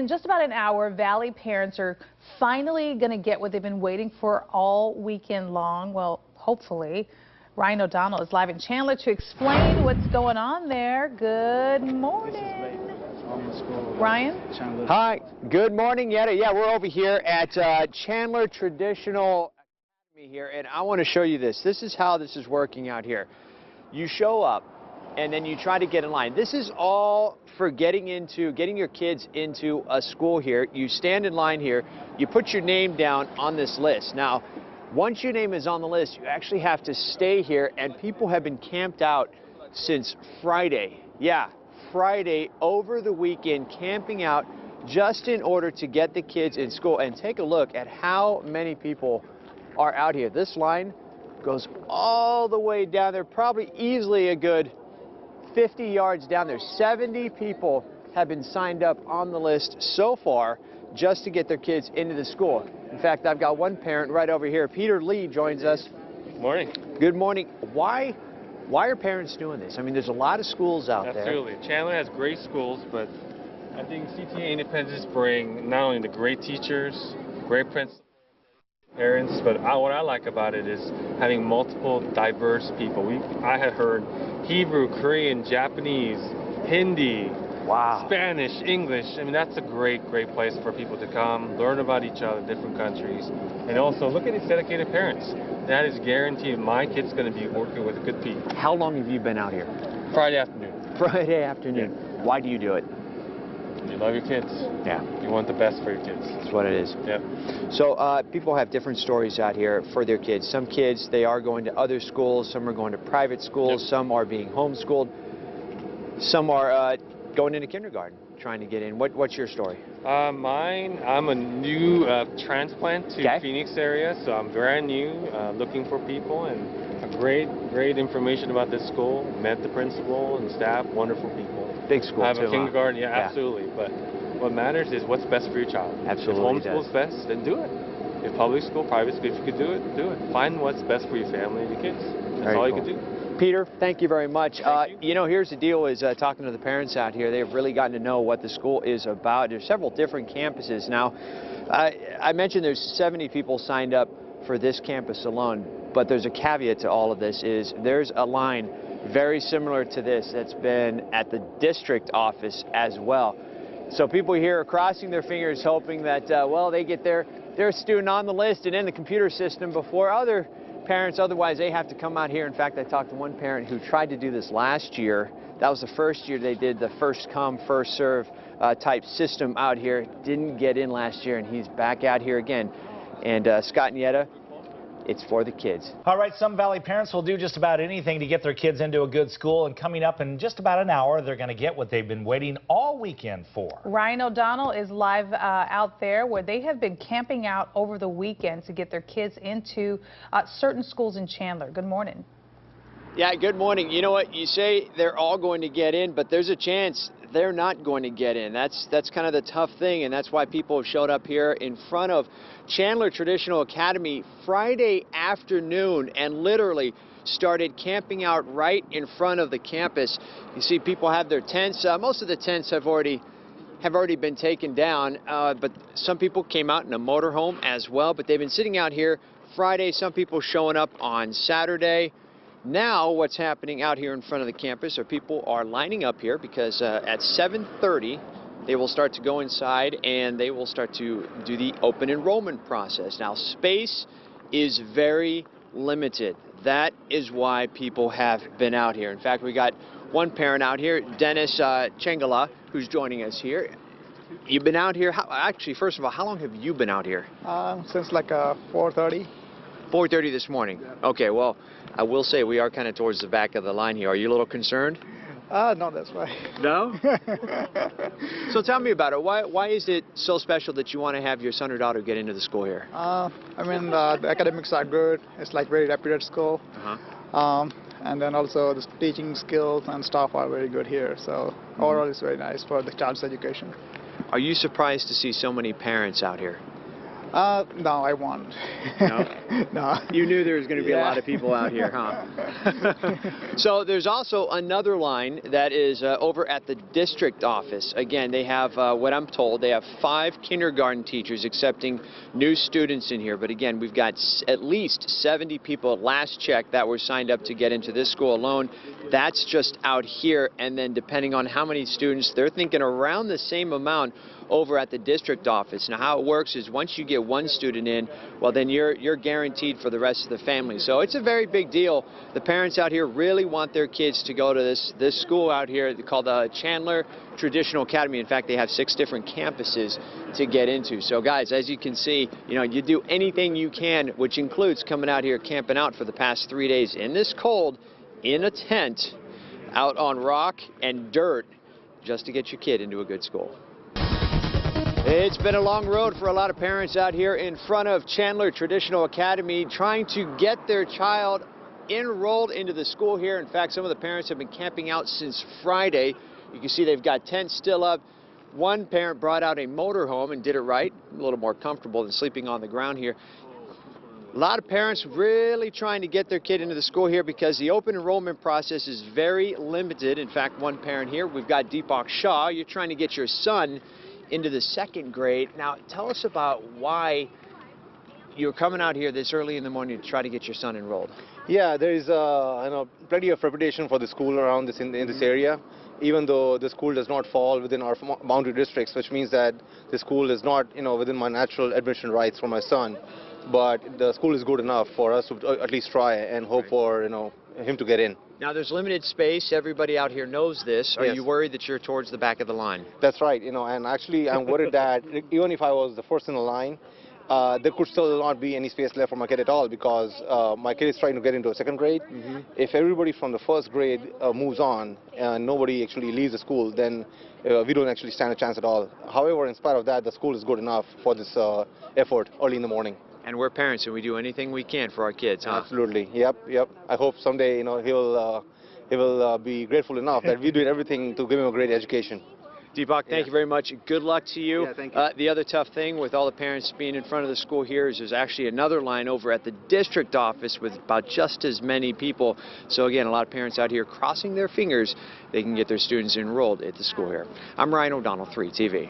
in just about an hour, Valley parents are finally going to get what they've been waiting for all weekend long. Well, hopefully. Ryan O'Donnell is live in Chandler to explain what's going on there. Good morning. Ryan? Chandler. Hi, good morning, Yetta. Yeah, we're over here at Chandler Traditional Academy here, and I want to show you this. This is how this is working out here. You show up, and then you try to get in line. This is all for getting your kids into a school here. You stand in line here, you put your name down on this list. Now, once your name is on the list, you actually have to stay here, and people have been camped out since Friday. Yeah, Friday over the weekend, camping out just in order to get the kids in school. And take a look at how many people are out here. This line goes all the way down there, probably easily a good 50 yards down there. 70 people have been signed up on the list so far just to get their kids into the school. In fact, I've got one parent right over here. Peter Lee joins us. Good morning. Good morning. Why are parents doing this? I mean, there's a lot of schools out there. Absolutely. Chandler has great schools, but I think CTA Independence bring not only the great teachers, great principals, parents, but what I like about it is having multiple diverse people. I had heard Hebrew, Korean, Japanese, Hindi, wow, Spanish, English. I mean, that's a great place for people to come, learn about each other, different countries, and also look at these dedicated parents. That is guaranteed my kid's going to be working with good people. How long have you been out here? Friday afternoon. Friday afternoon. Yeah. Why do you do it? You love your kids. Yeah. You want the best for your kids. That's what it is. Yep. So people have different stories out here for their kids. Some kids, they are going to other schools. Some are going to private schools. Yep. Some are being homeschooled. Some are going into kindergarten, trying to get in. What's your story? Mine, I'm a new transplant to Phoenix area, so I'm brand new, looking for people, and great information about this school. Met the principal and staff, wonderful people. Big school I have too, a kindergarten, huh? yeah, absolutely. But what matters is what's best for your child. Absolutely. If homeschool's best, then do it. If public school, private school, if you could do it, do it. Find what's best for your family and your kids. That's all you can do. Peter, thank you very much. Thank you. You know, here's the deal is talking to the parents out here, they've really gotten to know what the school is about. There's several different campuses. Now, I mentioned there's 70 people signed up for this campus alone, but there's a caveat to all of this is there's a line very similar to this that's been at the district office as well. So people here are crossing their fingers hoping that, well, they get their student on the list and in the computer system before other parents. Otherwise, they have to come out here. In fact, I talked to one parent who tried to do this last year. That was the first year they did the first come, first serve type system out here. Didn't get in last year, and he's back out here again. And Scott and Yetta, it's for the kids. All right, some Valley parents will do just about anything to get their kids into a good school, and coming up in just about an hour, they're going to get what they've been waiting all weekend for. Ryan O'Donnell is live out there where they have been camping out over the weekend to get their kids into certain schools in Chandler. Good morning. Yeah, good morning. You know what? You say they're all going to get in, but there's a chance they're not going to get in. That's kind of the tough thing, and that's why people have showed up here in front of Chandler Traditional Academy Friday afternoon and literally started camping out right in front of the campus. You see people have their tents. Most of the tents have already been taken down, but some people came out in a motorhome as well, but they've been sitting out here Friday. Some people showing up on Saturday. Now what's happening out here in front of the campus are people are lining up here because at 7:30 they will start to go inside and they will start to do the open enrollment process. Now space is very limited. That is why people have been out here. In fact, we got one parent out here, Dennis Chengala, who's joining us here. You've been out here, actually, first of all, how long have you been out here? Since like 4:30. 4:30 this morning. Okay, well, I will say we are kind of towards the back of the line here. Are you a little concerned? No, that's right. No? So tell me about it. Why is it so special that you want to have your son or daughter get into the school here? I mean, the academics are good. It's like very reputed school. And then also the teaching skills and staff are very good here. So overall, it's very nice for the child's education. Are you surprised to see so many parents out here? No, I won't. No? No. You knew there was going to be a Yeah. lot of people out here, huh? So there's also another line that is over at the district office. Again, they have, what I'm told, they have 5 kindergarten teachers accepting new students in here. But again, we've got at least 70 people at last check that were signed up to get into this school alone. That's just out here. And then depending on how many students, they're thinking around the same amount over at the district office. Now, how it works is once you get one student in, well, then you're guaranteed for the rest of the family. So it's a very big deal. The parents out here really want their kids to go to this school out here called the Chandler Traditional Academy. In fact, they have 6 different campuses to get into. So, guys, as you can see, you do anything you can, which includes coming out here camping out for the past 3 days in this cold, in a tent, out on rock and dirt, just to get your kid into a good school. It's been a long road for a lot of parents out here in front of Chandler Traditional Academy trying to get their child enrolled into the school here. In fact, some of the parents have been camping out since Friday. You can see they've got tents still up. One parent brought out a motorhome and did it right, a little more comfortable than sleeping on the ground here. A lot of parents really trying to get their kid into the school here because the open enrollment process is very limited. In fact, one parent here, we've got Deepak Shah, you're trying to get your son into the 2nd grade. Now, tell us about why you're coming out here this early in the morning to try to get your son enrolled. Yeah, there is plenty of reputation for the school around this in this area, even though the school does not fall within our boundary districts, which means that the school is not within my natural admission rights for my son. But the school is good enough for us to at least try and hope for him to get in. Now, there's limited space. Everybody out here knows this. Are Yes. you worried that you're towards the back of the line? That's right, and actually I'm worried that even if I was the first in the line, there could still not be any space left for my kid at all because my kid is trying to get into a 2nd grade. If everybody from the 1st grade moves on and nobody actually leaves the school, then we don't actually stand a chance at all. However, in spite of that, the school is good enough for this effort early in the morning. And we're parents, and we do anything we can for our kids, huh? Absolutely. Yep. I hope someday, he will be grateful enough that we did everything to give him a great education. Deepak, thank you very much. Good luck to you. Yeah, thank you. The other tough thing with all the parents being in front of the school here is there's actually another line over at the district office with about just as many people. So again, a lot of parents out here crossing their fingers they can get their students enrolled at the school here. I'm Ryan O'Donnell, 3 TV.